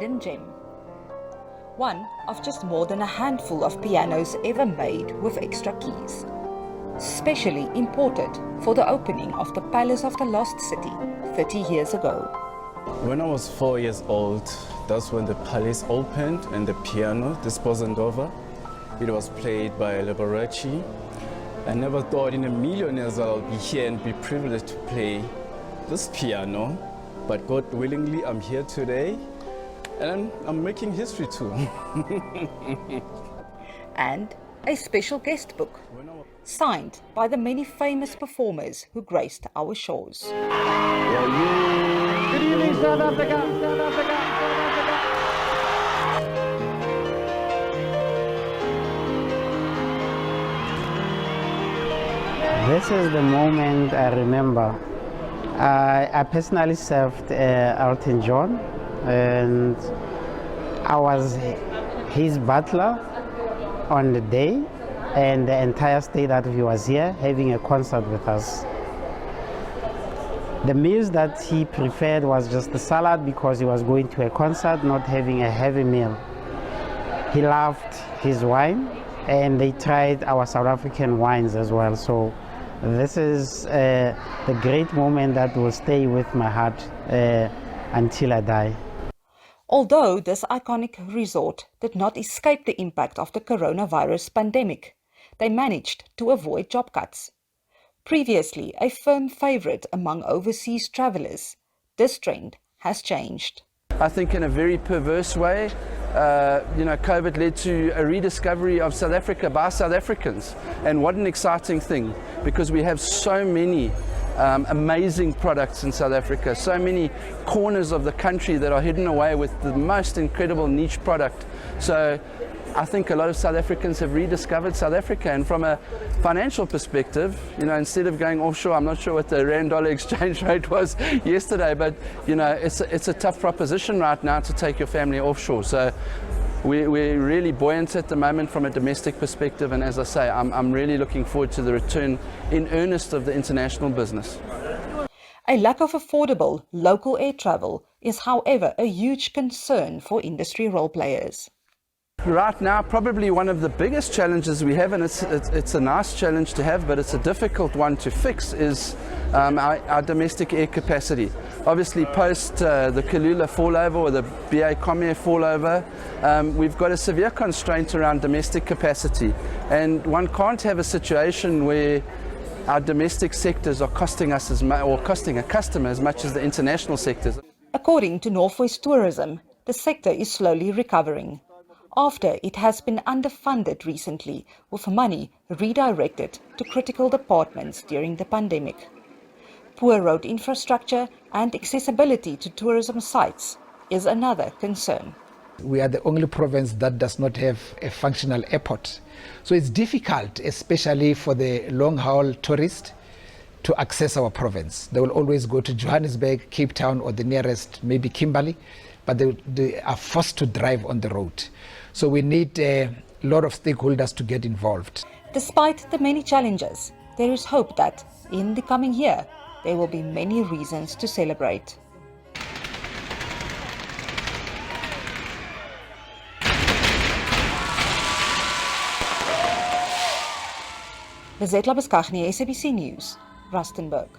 hidden gem. One of just more than a handful of pianos ever made with extra keys. Specially imported for the opening of the Palace of the Lost City 30 years ago. When I was 4 years old, that's when the palace opened and the piano, this Bosendova, it was played by Liberace. I never thought in a million years I'll be here and be privileged to play this piano, but God willingly I'm here today and I'm making history too. And a special guest book, signed by the many famous performers who graced our shores. Good evening, South Africa! South Africa! South Africa! This is the moment I remember. I personally served Elton John, and I was his butler on the day, and the entire stay that he was here having a concert with us. The meals that he preferred was just the salad because he was going to a concert, not having a heavy meal. He loved his wine, and they tried our South African wines as well. So this is the great moment that will stay with my heart until I die. Although this iconic resort did not escape the impact of the coronavirus pandemic, they managed to avoid job cuts. Previously a firm favorite among overseas travelers, this trend has changed. I think in a very perverse way, COVID led to a rediscovery of South Africa by South Africans. And what an exciting thing, because we have so many amazing products in South Africa, so many corners of the country that are hidden away with the most incredible niche product. So I think a lot of South Africans have rediscovered South Africa, and from a financial perspective, instead of going offshore, I'm not sure what the rand-dollar exchange rate was yesterday, but it's a tough proposition right now to take your family offshore. So we're really buoyant at the moment from a domestic perspective, and as I say, I'm really looking forward to the return in earnest of the international business. A lack of affordable local air travel is, however, a huge concern for industry role players. Right now, probably one of the biggest challenges we have, and it's a nice challenge to have, but it's a difficult one to fix, is our domestic air capacity. Obviously, post the Kalula fallover or the BA Comair fallover, we've got a severe constraint around domestic capacity, and one can't have a situation where our domestic sectors are costing us or costing a customer as much as the international sectors. According to Northwest Tourism, the sector is slowly recovering, after it has been underfunded recently, with money redirected to critical departments during the pandemic. Poor road infrastructure and accessibility to tourism sites is another concern. We are the only province that does not have a functional airport. So it's difficult, especially for the long-haul tourist, to access our province. They will always go to Johannesburg, Cape Town, or the nearest, maybe Kimberley, but they are forced to drive on the road. So we need a lot of stakeholders to get involved. Despite the many challenges, there is hope that in the coming year, there will be many reasons to celebrate. Lizette Labuschagne, SABC News, Rustenburg.